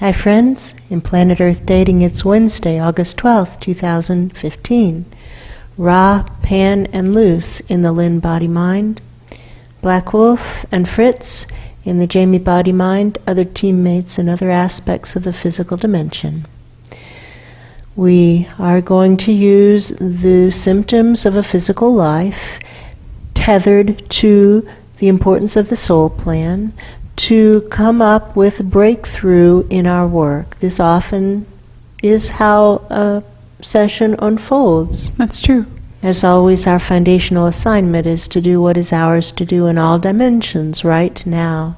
Hi friends, in Planet Earth Dating it's Wednesday, August 12th, 2015. Ra, Pan, and Luce in the Lynn-Body-Mind. Black Wolf and Fritz in the Jamie-Body-Mind, other teammates and other aspects of the physical dimension. We are going to use the symptoms of a physical life tethered to the importance of the soul plan to come up with a breakthrough in our work. This often is how a session unfolds. That's true. As always, our foundational assignment is to do what is ours to do in all dimensions right now,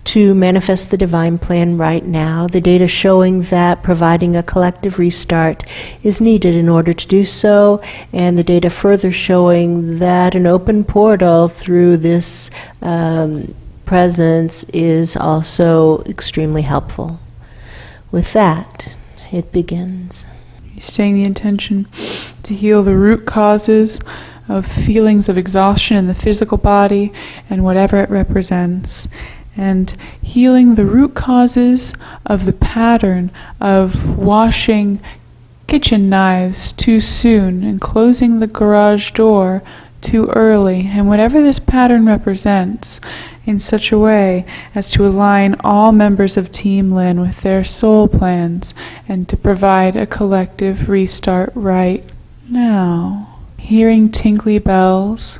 to manifest the divine plan right now, the data showing that providing a collective restart is needed in order to do so, and the data further showing that an open portal through this presence is also extremely helpful. With that, it begins. Saying the intention to heal the root causes of feelings of exhaustion in the physical body and whatever it represents, and healing the root causes of the pattern of washing kitchen knives too soon and closing the garage door too early, and whatever this pattern represents, in such a way as to align all members of Team Lynn with their soul plans and to provide a collective restart right now. Hearing tinkly bells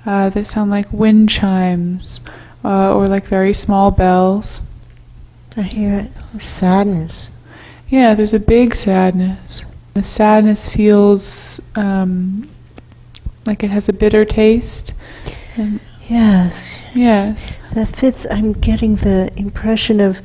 that sound like wind chimes or like very small bells. I hear it. Sadness. Yeah, there's a big sadness. The sadness feels like it has a bitter taste. And yes. Yes. That fits. I'm getting the impression of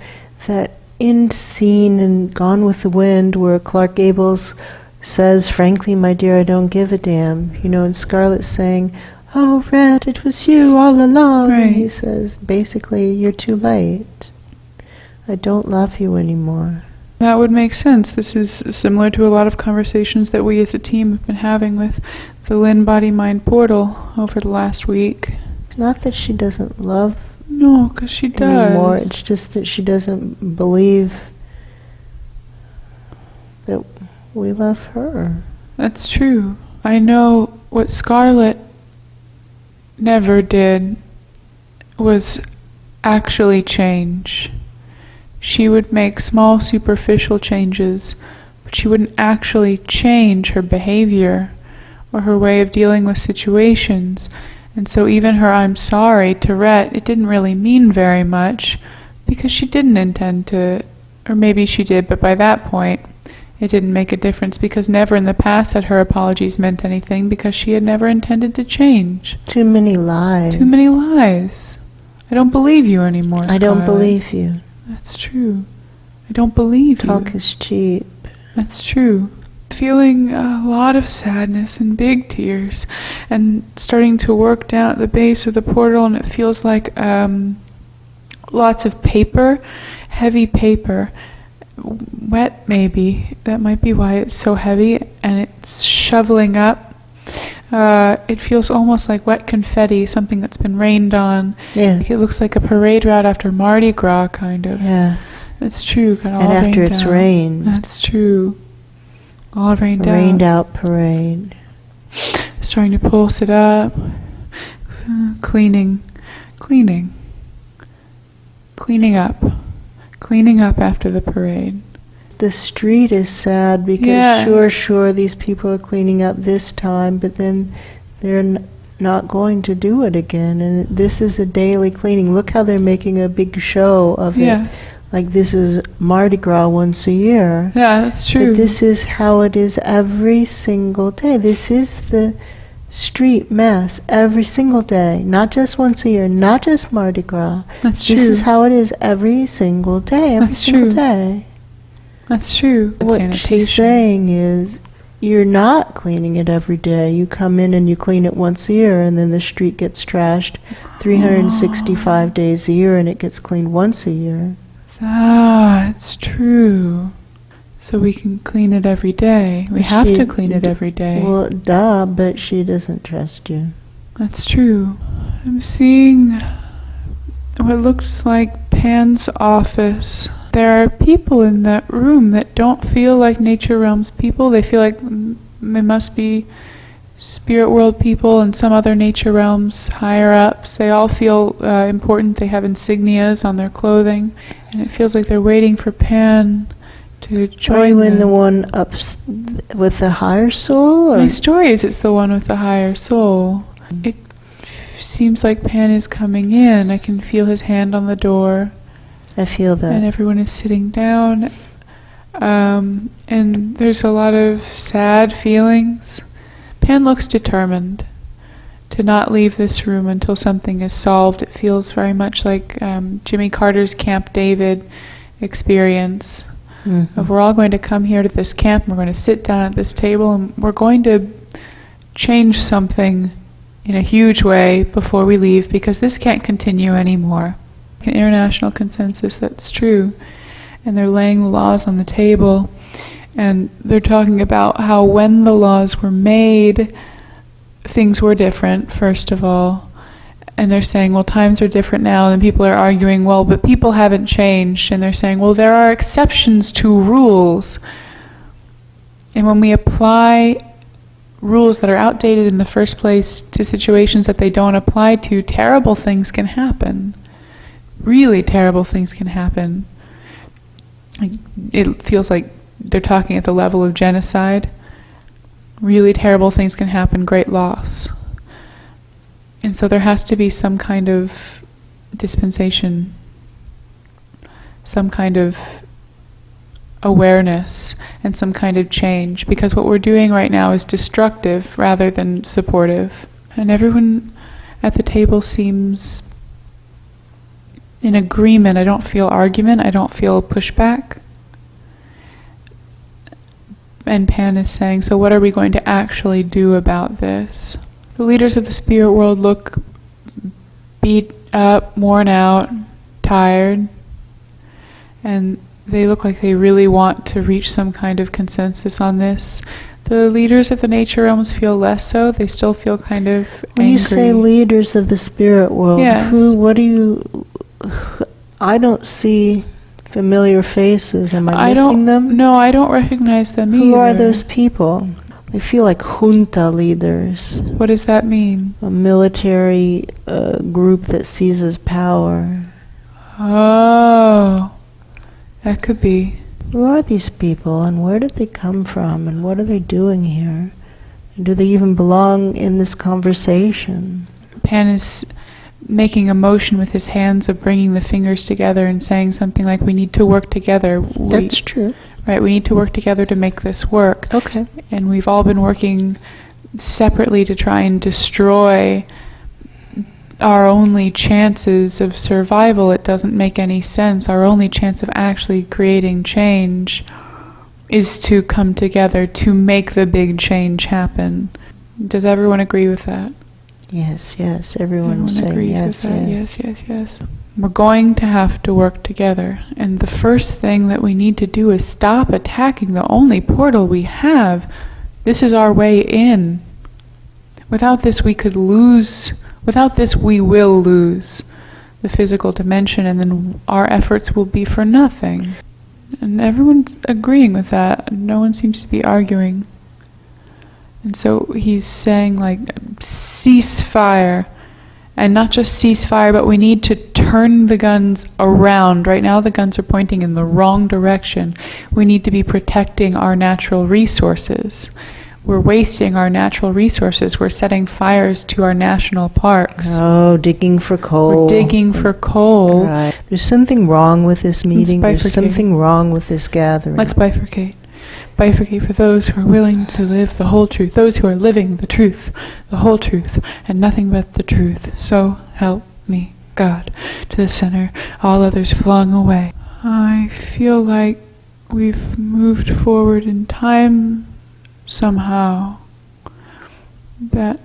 that end scene in Gone with the Wind where Clark Gables says, "Frankly, my dear, I don't give a damn." You know, and Scarlett's saying, "Oh, Red, it was you all along." Right. And he says, basically, "You're too late. I don't love you anymore." That would make sense. This is similar to a lot of conversations that we as a team have been having with the Lynn-Body-Mind Portal over the last week. It's not that she doesn't love No, because she does. anymore. It's just that she doesn't believe that we love her. That's true. I know what Scarlett never did was actually change. She would make small superficial changes, but she wouldn't actually change her behavior or her way of dealing with situations. And so even her "I'm sorry" to Rhett, it didn't really mean very much because she didn't intend to, or maybe she did, but by that point it didn't make a difference because never in the past had her apologies meant anything because she had never intended to change. Too many lies. Too many lies. I don't believe you anymore, Scarlett. I don't believe you. That's true. I don't believe you. Talk is cheap. That's true. Feeling a lot of sadness and big tears and starting to work down at the base of the portal, and it feels like lots of paper, heavy paper, wet maybe. That might be why it's so heavy, and it's shoveling up. It feels almost like wet confetti, something that's been rained on. Yeah. It looks like a parade route after Mardi Gras, kind of. Yes. It's true. Kind of And all after rained it's out. rained. That's true. All rained out. Rained out parade. Starting to pulse it up. Cleaning up. Cleaning up after the parade. The street is sad because Yeah. sure, these people are cleaning up this time, but then they're not going to do it again. And this is a daily cleaning. Look how they're making a big show of Yes. it. Like this is Mardi Gras once a year. Yeah, that's true. But this is how it is every single day. This is the street mass every single day. Not just once a year, not just Mardi Gras. That's true. This is how it is every single day, every That's single true. day. That's true. What Sanitation. she's saying is, you're not cleaning it every day. You come in and you clean it once a year, and then the street gets trashed 365 days a year, and it gets cleaned once a year. That's true. So we can clean it every day. We have to clean it every day. Well, duh, but she doesn't trust you. That's true. I'm seeing what looks like Pan's office. There are people in that room that don't feel like nature realms people. They feel like they must be spirit world people and some other nature realms higher ups. They all feel important. They have insignias on their clothing, and it feels like they're waiting for Pan to join Are you in them. the one up with the higher soul? Or? My story is it's the one with the higher soul. It seems like Pan is coming in. I can feel his hand on the door. I feel that. And everyone is sitting down. And there's a lot of sad feelings. Pan looks determined to not leave this room until something is solved. It feels very much like Jimmy Carter's Camp David experience. Of we're all going to come here to this camp, and we're going to sit down at this table, and we're going to change something in a huge way before we leave, because this can't continue anymore. An international consensus that's true. And they're laying the laws on the table, and they're talking about how when the laws were made, things were different, first of all. And they're saying, well, times are different now, and people are arguing, well, but people haven't changed. And they're saying, well, there are exceptions to rules. And when we apply rules that are outdated in the first place to situations that they don't apply to, terrible things can happen. Really terrible things can happen. It feels like they're talking at the level of genocide. Really terrible things can happen, great loss. And so there has to be some kind of dispensation, some kind of awareness, and some kind of change, because what we're doing right now is destructive rather than supportive. And everyone at the table seems in agreement. I don't feel argument, I don't feel pushback. And Pan is saying, so what are we going to actually do about this? The leaders of the spirit world look beat up, worn out, tired, and they look like they really want to reach some kind of consensus on this. The leaders of the nature realms feel less so. They still feel kind of angry. When you say leaders of the spirit world, yes. what do you... I don't see familiar faces. Am I missing them? No, I don't recognize them either. Who are those people? I feel like junta leaders. What does that mean? A military group that seizes power. Oh, that could be. Who are these people, and where did they come from, and what are they doing here? And do they even belong in this conversation? Pan is making a motion with his hands of bringing the fingers together and saying something like, we need to work together. That's true. Right, we need to work together to make this work. Okay. And we've all been working separately to try and destroy our only chances of survival. It doesn't make any sense. Our only chance of actually creating change is to come together to make the big change happen. Does everyone agree with that? Yes, everyone saying agrees yes, with that. Yes. We're going to have to work together. And the first thing that we need to do is stop attacking the only portal we have. This is our way in. Without this we could lose. Without this we will lose the physical dimension, and then our efforts will be for nothing. And everyone's agreeing with that. No one seems to be arguing. And so he's saying, like, ceasefire. And not just ceasefire, but we need to turn the guns around. Right now the guns are pointing in the wrong direction. We need to be protecting our natural resources. We're wasting our natural resources. We're setting fires to our national parks. Oh, digging for coal. We're digging for coal. Right. There's something wrong with this meeting. There's something wrong with this gathering. Let's bifurcate. Bifurcate for those who are willing to live the whole truth. Those who are living the truth, the whole truth, and nothing but the truth. So help me, God. To the center, all others flung away. I feel like we've moved forward in time somehow. That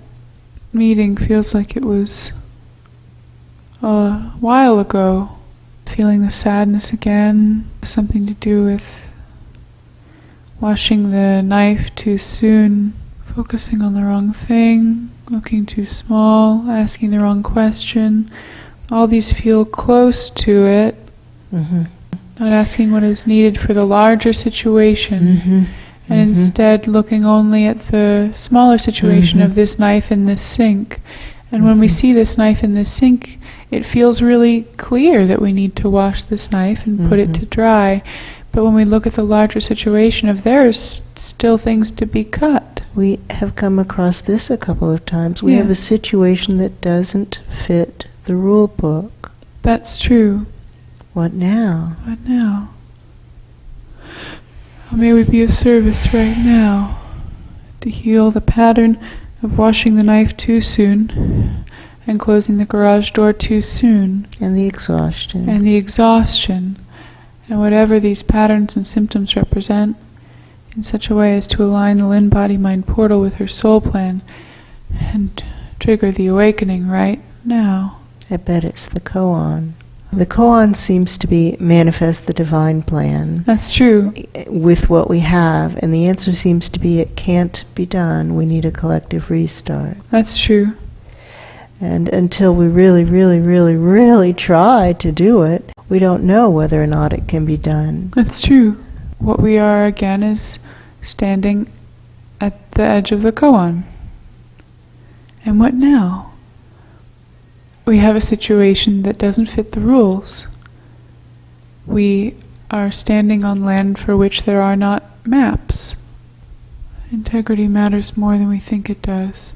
meeting feels like it was a while ago. Feeling the sadness again. Something to do with washing the knife too soon, focusing on the wrong thing, looking too small, asking the wrong question. All these feel close to it. Mm-hmm. Not asking what is needed for the larger situation, and instead looking only at the smaller situation of this knife in this sink. And when we see this knife in this sink, it feels really clear that we need to wash this knife and put it to dry. But when we look at the larger situation of there's still things to be cut. We have come across this a couple of times. We have a situation that doesn't fit the rule book. That's true. What now? What now? How may we be of service right now to heal the pattern of washing the knife too soon and closing the garage door too soon. And the exhaustion. And the exhaustion. And whatever these patterns and symptoms represent, in such a way as to align the Lynn-Body-Mind Portal with her soul plan and trigger the awakening right now. I bet it's the koan. The koan seems to be manifest the divine plan. That's true. With what we have, and the answer seems to be it can't be done. We need a collective restart. That's true. And until we really, really, really, really try to do it, we don't know whether or not it can be done. That's true. What we are again is standing at the edge of the koan. And what now? We have a situation that doesn't fit the rules. We are standing on land for which there are not maps. Integrity matters more than we think it does.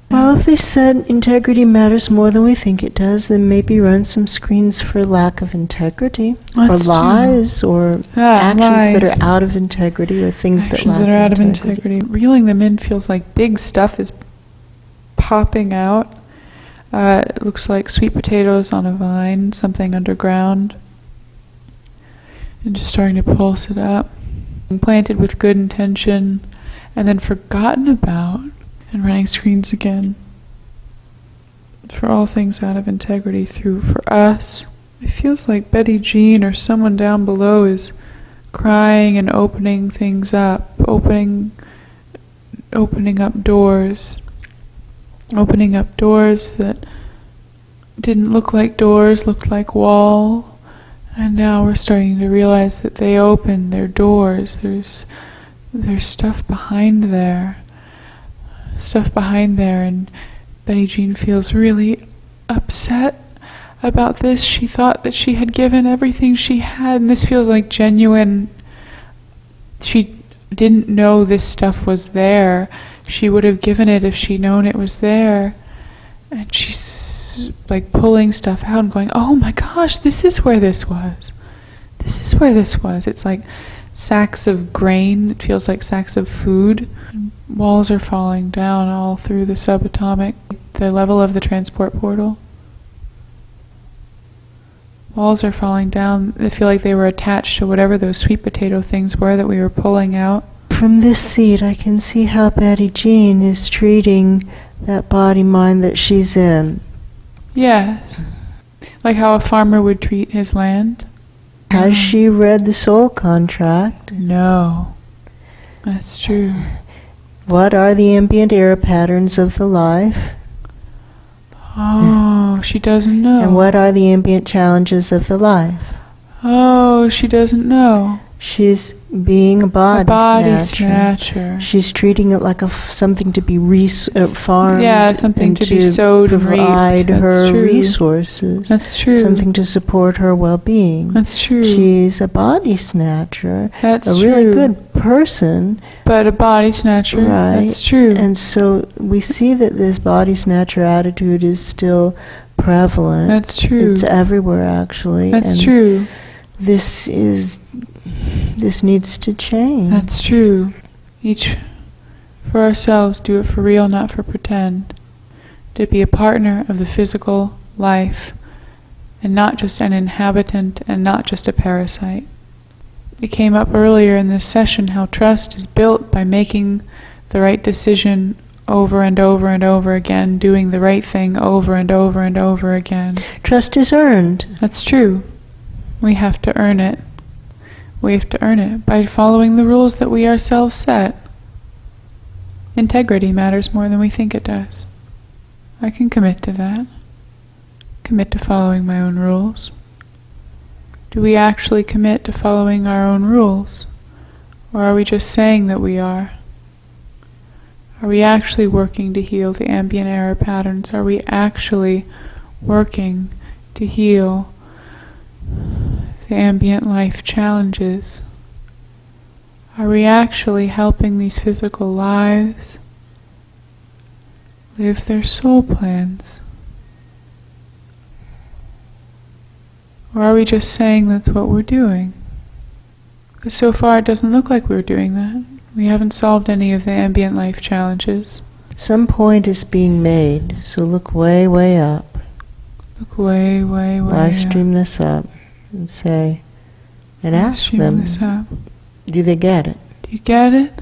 Well, if they said integrity matters more than we think it does, then maybe run some screens for lack of integrity. That's or lies, true. or actions that are out of integrity, or things that lack that are out of integrity. Reeling them in feels like big stuff is popping out. It looks like sweet potatoes on a vine, something underground. And just starting to pulse it up. And planted with good intention, and then forgotten about. And running screens again for all things out of integrity through for us. It feels like Betty Jean or someone down below is crying and opening things up, opening up doors that didn't look like doors, looked like wall, and now we're starting to realize that they open their doors. There's stuff behind there. And Betty Jean feels really upset about this. She thought that she had given everything she had, and this feels like genuine. She didn't know this stuff was there. She would have given it if she'd known it was there. And she's like pulling stuff out and going, oh my gosh, this is where this was. This is where this was. It's like sacks of grain. It feels like sacks of food. And walls are falling down all through the subatomic, the level of the transport portal. Walls are falling down. I feel like they were attached to whatever those sweet potato things were that we were pulling out. From this seat, I can see how Betty Jean is treating that body-mind that she's in. Yes. Like how a farmer would treat his land. Has she read the soul contract? No. That's true. What are the ambient era patterns of the life? Oh, she doesn't know. And what are the ambient challenges of the life? Oh, she doesn't know. She's being a body snatcher. She's treating it like something to be farmed. Yeah, something to be sowed and reaped. Provide her resources. That's true. Something to support her well-being. That's true. She's a body snatcher. That's true. A really good person. But a body snatcher. Right. That's true. And so we see that this body snatcher attitude is still prevalent. That's true. It's everywhere, actually. That's true. This needs to change. That's true. Each for ourselves, do it for real, not for pretend. To be a partner of the physical life, and not just an inhabitant, and not just a parasite. It came up earlier in this session how trust is built by making the right decision over and over and over again, doing the right thing over and over and over again. Trust is earned. That's true. We have to earn it. We have to earn it by following the rules that we ourselves set. Integrity matters more than we think it does. I can commit to that. Commit to following my own rules. Do we actually commit to following our own rules? Or are we just saying that we are? Are we actually working to heal the ambient error patterns? Are we actually working to heal the ambient life challenges? Are we actually helping these physical lives live their soul plans? Or are we just saying that's what we're doing? Because so far it doesn't look like we're doing that. We haven't solved any of the ambient life challenges. Some point is being made, so look way, way up. Look way, way, way Live stream up. this up and say, and Live ask stream them, this up. do they get it? Do you get it?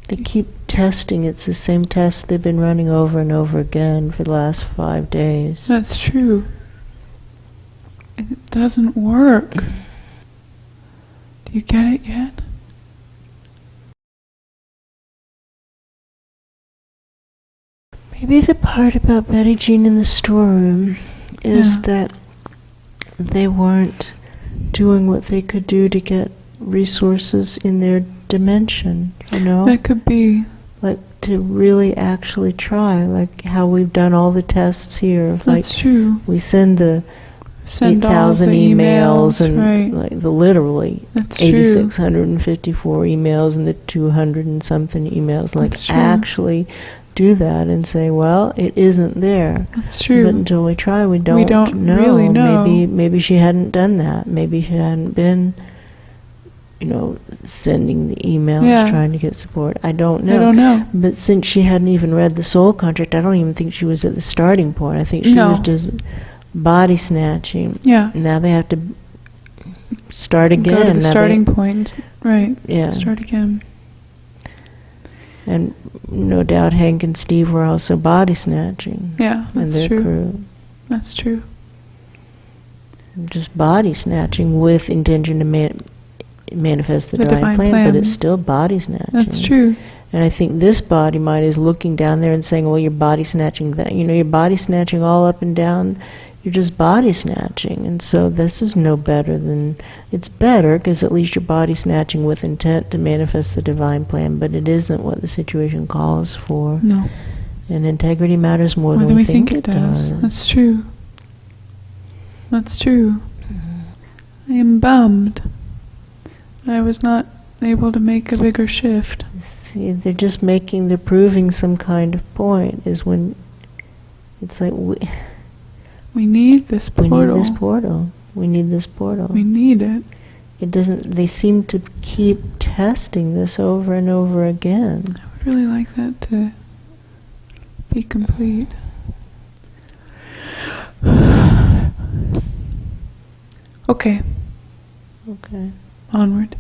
They keep testing. It's the same test they've been running over and over again for the last 5 days. That's true. It doesn't work. Do you get it yet? Maybe the part about Betty Jean in the storeroom is that they weren't doing what they could do to get resources in their dimension, you know? That could be. Like, to really actually try, like how we've done all the tests here. Of That's like, true. we send the Send 8,000 all the emails and right. like the literally That's 8,654 emails and the 200 and something emails. Like, That's true. actually do that and say, well, it isn't there. That's true. But until we try, we don't know. Really know. Maybe she hadn't done that. Maybe she hadn't been, sending the emails, trying to get support. I don't know. I don't know. But since she hadn't even read the soul contract, I don't even think she was at the starting point. I think she was just body snatching. Yeah. Now they have to start again. Go to the Now starting point. Right. Yeah. Start again. And no doubt Hank and Steve were also body snatching. Yeah, And that's their true. crew. That's true. Just body snatching with intention to manifest the divine plan, but it's still body snatching. That's true. And I think this body mind is looking down there and saying, well, you're body snatching that. You're body snatching all up and down. You're just body snatching. And so this is no better than, it's better because at least you're body snatching with intent to manifest the divine plan, but it isn't what the situation calls for. No. And integrity matters more than we think it does. That's true. That's true. I am bummed. I was not able to make a bigger shift. See, they're proving some kind of point, is when it's like, we need this portal. We need this portal. We need this portal. We need it. It doesn't, they seem to keep testing this over and over again. I would really like that to be complete. Okay. Okay. Onward.